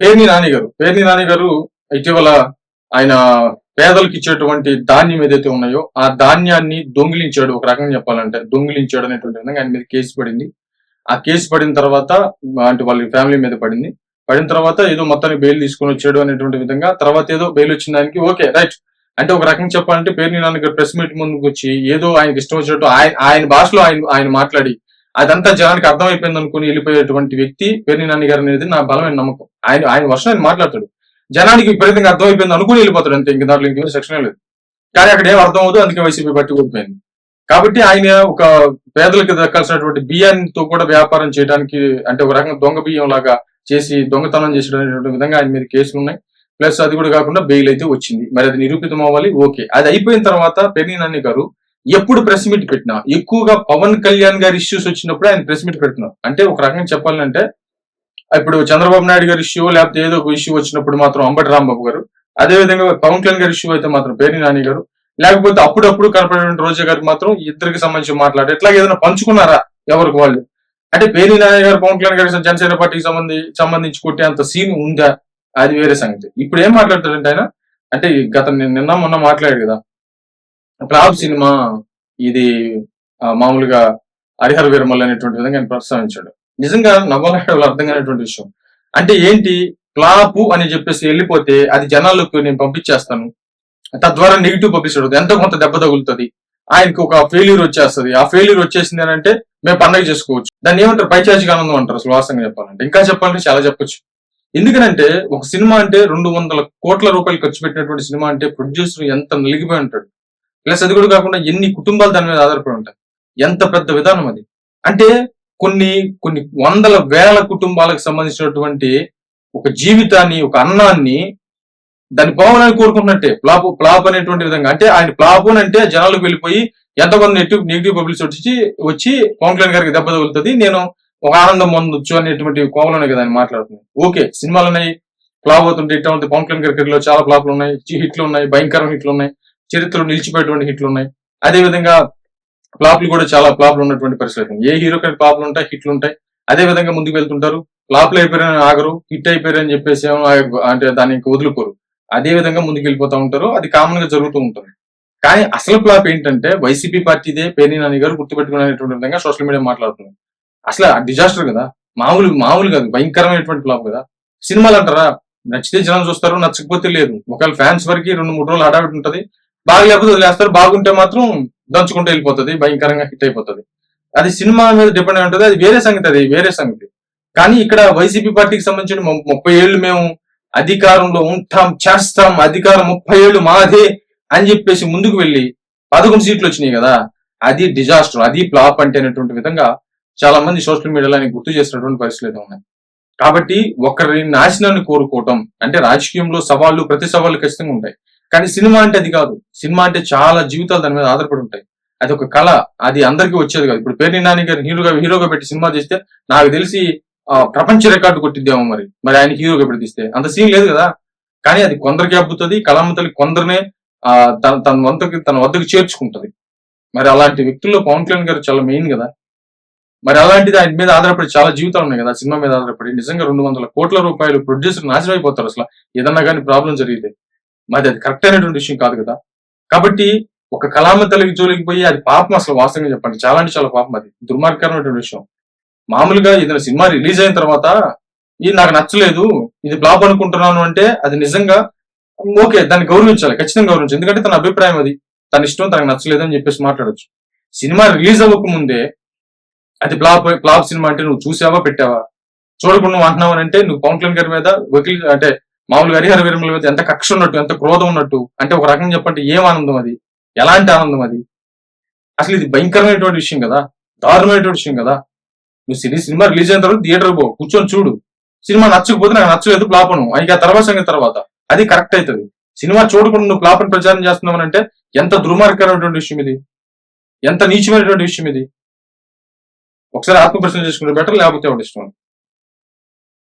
పేర్ని నాని గారు ఇటీవల ఆయన పేదలకు ఇచ్చేటువంటి ధాన్యం ఏదైతే ఉన్నాయో ఆ ధాన్యాన్ని దొంగిలించాడు, ఒక రకంగా చెప్పాలంటే దొంగిలించాడు అనేటువంటి విధంగా ఆయన మీద కేసు పడింది. ఆ కేసు పడిన తర్వాత అంటే వాళ్ళ ఫ్యామిలీ మీద పడింది. పడిన తర్వాత ఏదో మొత్తానికి బెయిల్ తీసుకొని వచ్చాడు అనేటువంటి విధంగా తర్వాత ఏదో బెయిల్ వచ్చిన దానికి ఓకే రైట్. అంటే ఒక రకంగా చెప్పాలంటే పేర్ని నాని గారు ప్రెస్ మీట్ ముందుకు వచ్చి ఏదో ఆయనకి ఇష్టం వచ్చినట్టు ఆయన భాషలో ఆయన మాట్లాడి అదంతా జనానికి అర్థమైపోయింది అనుకుని వెళ్ళిపోయేటువంటి వ్యక్తి పేర్ని నాని గారు అనేది నా బలమైన నమ్మకం. ఆయన వర్షం ఆయన మాట్లాడతాడు, జనానికి విపరీతంగా అర్థమైపోయింది అనుకుని వెళ్ళిపోతాడు అంతే, ఇంక దాంట్లో ఇంకేం సెక్షన్ లేదు. కానీ అక్కడ ఏం అర్థం అవుతుంది, అందుకే వైసీపీ పట్టి ఓడిపోయింది. కాబట్టి ఆయన ఒక పేదలకు దక్కాల్సినటువంటి బియ్యాన్ని కూడా వ్యాపారం చేయడానికి అంటే ఒక రకంగా దొంగ బియ్యం లాగా చేసి దొంగతనం చేసేటువంటి విధంగా ఆయన మీద కేసులు ఉన్నాయి. ప్లస్ అది కూడా కాకుండా బెయిల్ అయితే వచ్చింది. మరి అది నిరూపితం అవ్వాలి, ఓకే. అది అయిపోయిన తర్వాత పేర్ని నాని గారు ఎప్పుడు ప్రెస్ మీట్ పెట్టినా ఎక్కువగా పవన్ కళ్యాణ్ గారి ఇష్యూస్ వచ్చినప్పుడు ఆయన ప్రెస్ మీట్ పెట్టినా, అంటే ఒక రకంగా చెప్పాలంటే ఇప్పుడు చంద్రబాబు నాయుడు గారి ఇష్యూ లేకపోతే ఏదో ఒక ఇష్యూ వచ్చినప్పుడు మాత్రం అంబటి రాంబాబు గారు, అదే విధంగా పవన్ కళ్యాణ్ గారి ఇష్యూ అయితే మాత్రం పేర్ని నాని గారు, లేకపోతే అప్పుడప్పుడు కనపడేటువంటి రోజా గారికి మాత్రం ఇద్దరికి సంబంధించి మాట్లాడే ఎట్లాగే ఏదైనా పంచుకున్నారా ఎవరికి వాళ్ళు. అంటే పేర్ని నాని గారు పవన్ కళ్యాణ్ గారి జనసేన పార్టీకి సంబంధించి కొట్టే అంత సీన్ ఉందా, అది వేరే సంగతి. ఇప్పుడు ఏం మాట్లాడతాడంటే ఆయన, అంటే గత నిన్న మొన్న మాట్లాడాడు కదా, ఫ్లాప్ సినిమా ఇది మామూలుగా హరిహర వీరమల్లి అనేటువంటి విధంగా ఆయన ప్రస్తావించాడు. నిజంగా నవ్వాలంటే వాళ్ళు అర్థం కానిటువంటి విషయం. అంటే ఏంటి ఫ్లాపు అని చెప్పేసి వెళ్ళిపోతే అది జనాలకు నేను పంపించేస్తాను, తద్వారా నెగిటివ్ పబ్లిసిటీ అవుతుంది, ఎంతో కొంత దెబ్బ తగులుతుంది, ఆయనకి ఒక ఫెయిల్యూర్ వచ్చేస్తుంది. ఆ ఫెయిల్యూర్ వచ్చేసింది అని అంటే మేము పండగ చేసుకోవచ్చు. దాన్ని ఏమంటారు, పైచాచిక ఆనందం అంటారు. అసలు వాస్తవంగా చెప్పాలంటే ఇంకా చెప్పాలంటే చాలా చెప్పొచ్చు. ఎందుకనంటే ఒక సినిమా అంటే 200 కోట్ల రూపాయలు ఖర్చు పెట్టినటువంటి సినిమా అంటే ప్రొడ్యూసర్ ఎంత నలిగిపోయి ఉంటాడు. ప్లస్ అది కూడా కాకుండా ఎన్ని కుటుంబాలు దాని మీద ఆధారపడి ఉంటాయి, ఎంత పెద్ద విధానం అది. అంటే కొన్ని కొన్ని వందల వేల కుటుంబాలకు సంబంధించినటువంటి ఒక జీవితాన్ని, ఒక అన్నాన్ని దాన్ని పోవాలని కోరుకుంటున్నట్టే ఫ్లాప్ అనేటువంటి విధంగా. అంటే ఆయన ఫ్లాప్ అంటే జనాలకు వెళ్ళిపోయి ఎంతమంది నెగిటివ్ పబ్లిసిటీ వచ్చి పవన్ కళ్యాణ్ గారికి దెబ్బ తగులుతుంది, నేను ఒక ఆనందం పొందొచ్చు అనేటువంటి కోవలోనే కదా ఆయన మాట్లాడుతుంది. ఓకే, సినిమాలు ఉన్నాయి, ఫ్లాప్ అవుతుంటే ఇట్లా ఉంటుంది. పవన్ కళ్యాణ్ గారి చాలా ఫ్లాప్లు ఉన్నాయి, హిట్లు ఉన్నాయి, భయంకరమైన హిట్లు ఉన్నాయి, చరిత్రలో నిలిచిపోయేటువంటి హిట్లు ఉన్నాయి. అదే విధంగా ఫ్లాప్లు కూడా చాలా ఫ్లాప్లు ఉన్నటువంటి పరిస్థితి. ఏ హీరోకి ఫ్లాప్లు ఉంటాయి, హిట్లు ఉంటాయి. అదే విధంగా ముందుకు వెళ్తుంటారు. ఫ్లాప్లు అయిపోయారని ఆగరు, హిట్ అయిపోయారని చెప్పేసి అంటే దాన్ని ఇంకా వదులుకోరు. అదే విధంగా ముందుకు వెళ్ళిపోతా ఉంటారు. అది కామన్ గా జరుగుతూ ఉంటుంది. కానీ అసలు ఫ్లాప్ ఏంటంటే వైసీపీ పార్టీదే, పేర్ని నాని గారు గుర్తుపెట్టుకునేటువంటి విధంగా సోషల్ మీడియా మాట్లాడుతుంది. అసలు డిజాస్టర్ కదా, మామూలు కాదు, భయంకరమైనటువంటి ఫ్లాప్ కదా. సినిమాలు అంటారా, నచ్చితే జనం చూస్తారు, నచ్చకపోతే లేదు. ఒకవేళ ఫ్యాన్స్ వరకు 2-3 రోజులు హడావిడి ఉంటుంది, బాగలేకపోతే వదిలేస్తారు, బాగుంటే మాత్రం దంచుకుంటూ వెళ్ళిపోతుంది, భయంకరంగా హిట్ అయిపోతుంది. అది సినిమా మీద డిపెండ్ అయి ఉంటుంది, అది వేరే సంగతి. కానీ ఇక్కడ వైసీపీ పార్టీకి సంబంధించిన 30 ఏళ్ళు మేము అధికారంలో ఉంటాం, చేస్తాం, అధికారం 30 ఏళ్ళు మాదే అని చెప్పేసి ముందుకు వెళ్ళి 11 సీట్లు వచ్చినాయి కదా, అది డిజాస్టర్, అది ఫ్లాప్ అంటే అనేటువంటి విధంగా చాలా మంది సోషల్ మీడియాలో ఆయన గుర్తు చేసినటువంటి పరిస్థితులు ఉన్నాయి. కాబట్టి ఒకరి నాశనాన్ని కోరుకోవటం అంటే రాజకీయంలో సవాళ్లు, ప్రతి సవాళ్లు ఖచ్చితంగా ఉంటాయి. కానీ సినిమా అంటే అది కాదు. సినిమా అంటే చాలా జీవితాలు దాని మీద ఆధారపడి ఉంటాయి. అది ఒక కళ, అది అందరికీ వచ్చేది కాదు. ఇప్పుడు పేర్ని నాని గారు హీరోగా పెట్టి సినిమా తీస్తే నాకు తెలిసి ప్రపంచ రికార్డు కొట్టిద్దేమో. మరి ఆయన హీరోగా పెట్టి తీస్తే అంత సీన్ లేదు కదా. కానీ అది కొందరికి అబ్బుతుంది, కళామంతలకి కొందరినే తన వద్దకు చేర్చుకుంటది. మరి అలాంటి వ్యక్తుల్లో పవన్ కళ్యాణ్ గారు చాలా మెయిన్ కదా. మరి అలాంటిది ఆయన మీద ఆధారపడి చాలా జీవితాలు ఉన్నాయి కదా, సినిమా మీద ఆధారపడి. నిజంగా 200 కోట్ల రూపాయలు ప్రొడ్యూసర్ నాశనం అయిపోతారు అసలు ఏదన్నా కానీ ప్రాబ్లం జరిగితే. మరి అది కరెక్ట్ అయినటువంటి విషయం కాదు కదా. కాబట్టి ఒక కళామంతలకి జోలికి పోయి అది పాపం, అసలు వాస్తవంగా చెప్పండి చాలా అంటే చాలా పాపం, అది దుర్మార్గకరమైనటువంటి విషయం. మామూలుగా ఏదైనా సినిమా రిలీజ్ అయిన తర్వాత ఇది నాకు నచ్చలేదు, ఇది ఫ్లాప్ అనుకుంటున్నాను అంటే అది నిజంగా ఓకే, దాన్ని గౌరవించాలి, ఖచ్చితంగా గౌరవించాలి. ఎందుకంటే తన అభిప్రాయం అది, తన ఇష్టం, తనకు నచ్చలేదు అని చెప్పేసి మాట్లాడొచ్చు. సినిమా రిలీజ్ అవ్వక ముందే అది ఫ్లాప్ సినిమా అంటే నువ్వు చూసావా, పెట్టావా, చూడకుండా నువ్వు అంటున్నావు అంటే నువ్వు పవన్ కళ్యాణ్ గారి మీద అంటే మామూలుగా హరిహర వీరమల మీద ఎంత కక్ష ఉన్నట్టు, ఎంత క్రోధం ఉన్నట్టు. అంటే ఒక రకంగా చెప్పంటే ఏం ఆనందం అది, ఎలాంటి ఆనందం అది. అసలు ఇది భయంకరమైనటువంటి విషయం కదా, దారుణమైనటువంటి విషయం కదా. నువ్వు సినిమా రిలీజ్ అయిన తర్వాత థియేటర్ పో, కూర్చొని చూడు. సినిమా నచ్చకపోతే నాకు నచ్చలేదు, ఫ్లాప్ అను, అయితే ఆ తర్వాత సంగతి తర్వాత అది కరెక్ట్ అవుతుంది. సినిమా చూడకుండా నువ్వు ఫ్లాప్ అని ప్రచారం చేస్తున్నావు అంటే ఎంత దుర్మార్గకరమైనటువంటి విషయం ఇది, ఎంత నీచమైనటువంటి విషయం ఇది. ఒకసారి ఆత్మప్రశ్న చేసుకుంటే బెటర్, లేకపోతే ఒకటి ఇష్టం.